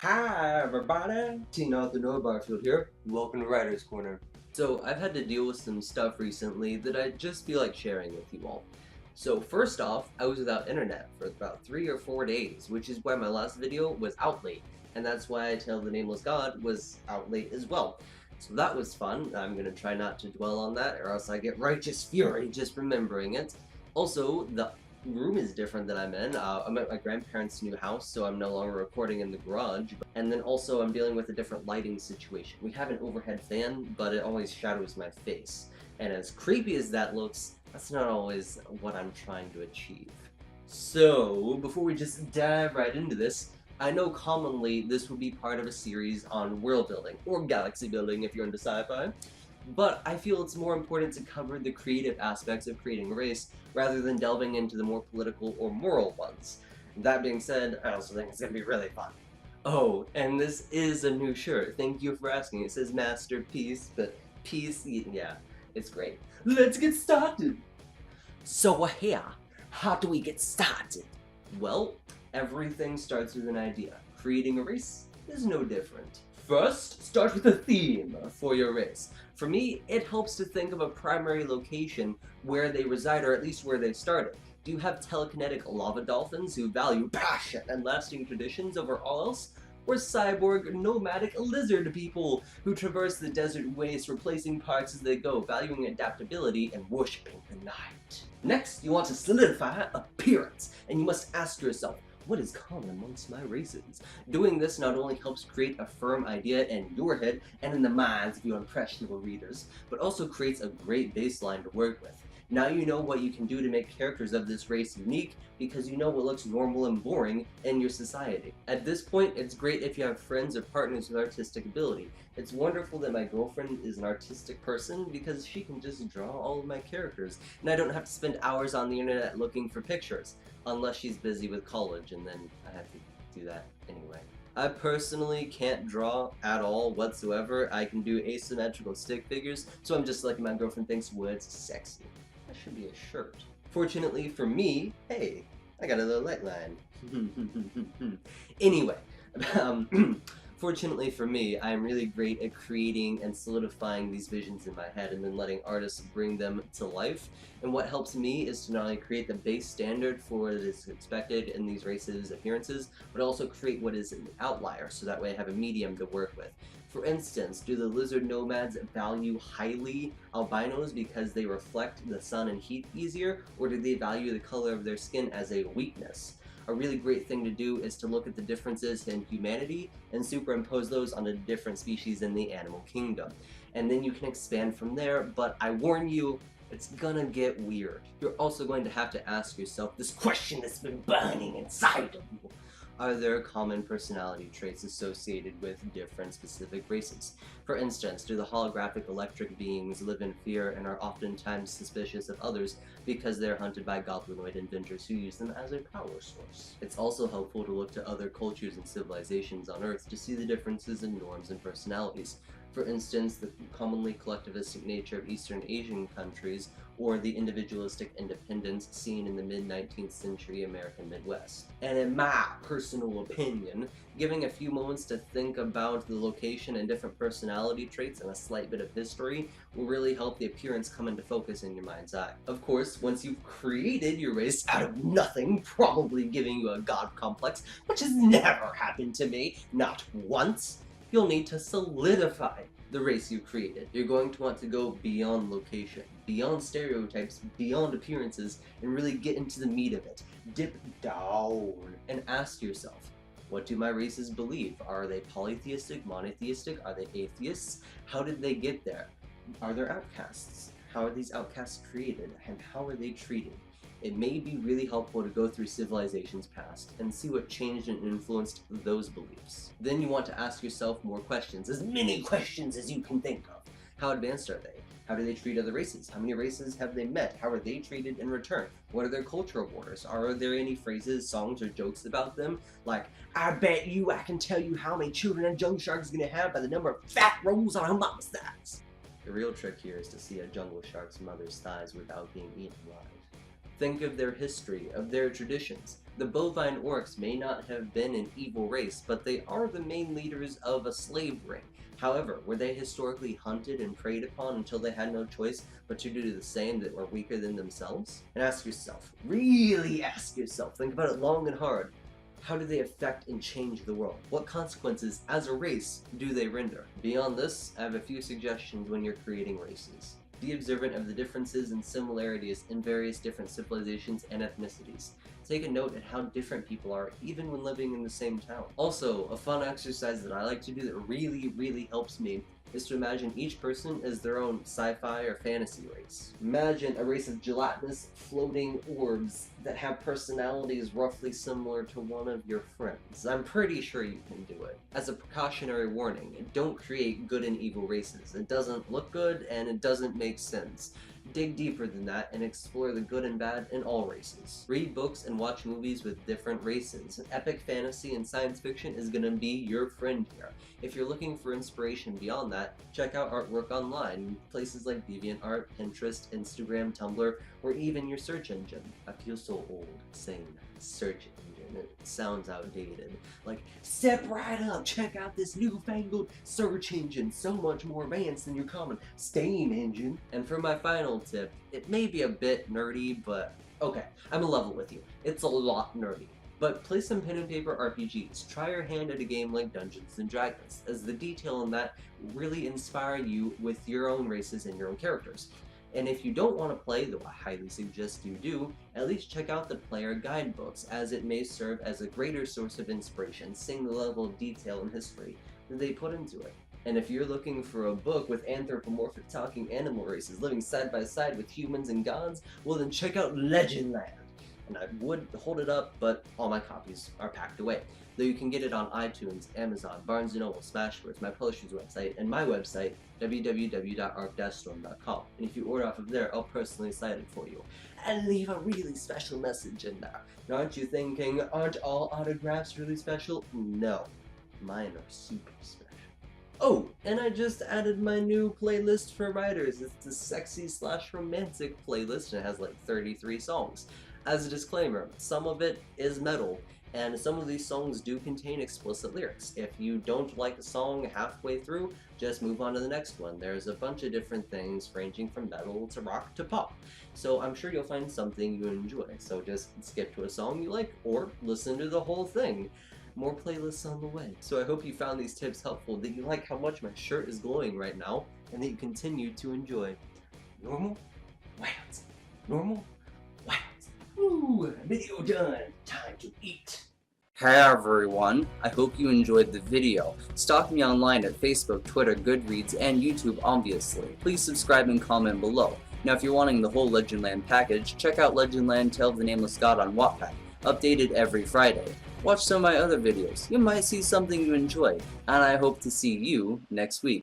Hi everybody! Teen Author Noah Barfield here. Welcome to Writer's Corner. So I've had to deal with some stuff recently that I just feel like sharing with you all. So first off, I was without internet for about 3 or 4 days, which is why my last video was out late, and that's why I Tell the Nameless God was out late as well. So that was fun. I'm gonna try not to dwell on that, or else I get righteous fury just remembering it. Also, the room is different that I'm in. I'm at my grandparents' new house, so I'm no longer recording in the garage. And then also I'm dealing with a different lighting situation. We have an overhead fan, but it always shadows my face. And as creepy as that looks, that's not always what I'm trying to achieve. So, before we just dive right into this, I know commonly this would be part of a series on world building, or galaxy building if you're into sci-fi, but I feel it's more important to cover the creative aspects of creating a race rather than delving into the more political or moral ones. That being said, I also think it's gonna be really fun. Oh, and this is a new shirt. Thank you for asking. It says Masterpiece, but peace, yeah, it's great. Let's get started! So here, how do we get started? Well, everything starts with an idea. Creating a race is no different. First, start with a theme for your race. For me, it helps to think of a primary location where they reside, or at least where they started. Do you have telekinetic lava dolphins who value passion and lasting traditions over all else? Or cyborg nomadic lizard people who traverse the desert wastes, replacing parts as they go, valuing adaptability and worshipping the night? Next, you want to solidify appearance, and you must ask yourself, what is common amongst my races? Doing this not only helps create a firm idea in your head and in the minds of your impressionable readers, but also creates a great baseline to work with. Now you know what you can do to make characters of this race unique because you know what looks normal and boring in your society. At this point, it's great if you have friends or partners with artistic ability. It's wonderful that my girlfriend is an artistic person because she can just draw all of my characters, and I don't have to spend hours on the internet looking for pictures, unless she's busy with college, and then I have to do that anyway. I personally can't draw at all whatsoever. I can do asymmetrical stick figures, so I'm just lucky my girlfriend thinks wood's sexy. That should be a shirt. Fortunately for me, hey, I got a little light line. Anyway, fortunately for me, I am really great at creating and solidifying these visions in my head and then letting artists bring them to life. And what helps me is to not only create the base standard for what is expected in these races' appearances, but also create what is an outlier, so that way I have a medium to work with. For instance, do the lizard nomads value highly albinos because they reflect the sun and heat easier, or do they value the color of their skin as a weakness? A really great thing to do is to look at the differences in humanity and superimpose those onto different species in the animal kingdom. And then you can expand from there, but I warn you, it's gonna get weird. You're also going to have to ask yourself this question that's been burning inside of you. Are there common personality traits associated with different specific races? For instance, do the holographic electric beings live in fear and are oftentimes suspicious of others because they're hunted by goblinoid inventors who use them as a power source? It's also helpful to look to other cultures and civilizations on Earth to see the differences in norms and personalities. For instance, the commonly collectivistic nature of Eastern Asian countries, or the individualistic independence seen in the mid-19th century American Midwest. And in my personal opinion, giving a few moments to think about the location and different personality traits and a slight bit of history will really help the appearance come into focus in your mind's eye. Of course, once you've created your race out of nothing, probably giving you a god complex, which has never happened to me, not once, you'll need to solidify the race you created. You're going to want to go beyond location, beyond stereotypes, beyond appearances, and really get into the meat of it. Dip down and ask yourself, what do my races believe? Are they polytheistic, monotheistic? Are they atheists? How did they get there? Are there outcasts? How are these outcasts created, and how are they treated? It may be really helpful to go through civilizations past and see what changed and influenced those beliefs. Then you want to ask yourself more questions, as many questions as you can think of. How advanced are they? How do they treat other races? How many races have they met? How are they treated in return? What are their cultural borders? Are there any phrases, songs, or jokes about them? Like, I bet you I can tell you how many children a jungle shark is going to have by the number of fat rolls on her mama's thighs. The real trick here is to see a jungle shark's mother's thighs without being eaten alive. Think of their history, of their traditions. The bovine orcs may not have been an evil race, but they are the main leaders of a slave ring. However, were they historically hunted and preyed upon until they had no choice but to do the same that were weaker than themselves? And ask yourself, really ask yourself, think about it long and hard. How do they affect and change the world? What consequences, as a race, do they render? Beyond this, I have a few suggestions when you're creating races. Be observant of the differences and similarities in various different civilizations and ethnicities. Take a note at how different people are, even when living in the same town. Also, a fun exercise that I like to do that really helps me is to imagine each person as their own sci-fi or fantasy race. Imagine a race of gelatinous, floating orbs that have personalities roughly similar to one of your friends. I'm pretty sure you can do it. As a precautionary warning, don't create good and evil races. It doesn't look good and it doesn't make sense. Dig deeper than that and explore the good and bad in all races. Read books and watch movies with different races. Epic fantasy and science fiction is gonna be your friend here. If you're looking for inspiration beyond that, check out artwork online, places like DeviantArt, Pinterest, Instagram, Tumblr, or even your search engine. I feel so old saying search engine. It sounds outdated. Like, step right up, check out this newfangled search engine, so much more advanced than your common steam engine. And for my final tip, it may be a bit nerdy, but okay, I'm a level with you. It's a lot nerdy. But play some pen and paper RPGs. Try your hand at a game like Dungeons & Dragons, as the detail in that will really inspire you with your own races and your own characters. And if you don't want to play, though I highly suggest you do, at least check out the player guidebooks, as it may serve as a greater source of inspiration, seeing the level of detail and history that they put into it. And if you're looking for a book with anthropomorphic talking animal races living side by side with humans and gods, well then check out Legendland. And I would hold it up, but all my copies are packed away. Though you can get it on iTunes, Amazon, Barnes & Noble, Smashwords, my publisher's website, and my website, www.arc-storm.com. And if you order off of there, I'll personally cite it for you. And leave a really special message in there. Now, aren't you thinking, aren't all autographs really special? No. Mine are super special. Oh, and I just added my new playlist for writers. It's the sexy/romantic playlist, and it has like 33 songs. As a disclaimer, some of it is metal, and some of these songs do contain explicit lyrics. If you don't like a song halfway through, just move on to the next one. There's a bunch of different things ranging from metal to rock to pop. So I'm sure you'll find something you enjoy. So just skip to a song you like, or listen to the whole thing. More playlists on the way. So I hope you found these tips helpful, that you like how much my shirt is glowing right now, and that you continue to enjoy. Normal? Wild. Normal? Wild. Ooh, video done. Time to eat. Hi everyone, I hope you enjoyed the video. Stalk me online at Facebook, Twitter, Goodreads, and YouTube obviously. Please subscribe and comment below. Now if you're wanting the whole Legendland package, check out Legendland Tale of the Nameless God on Wattpad, updated every Friday. Watch some of my other videos, you might see something you enjoy, and I hope to see you next week.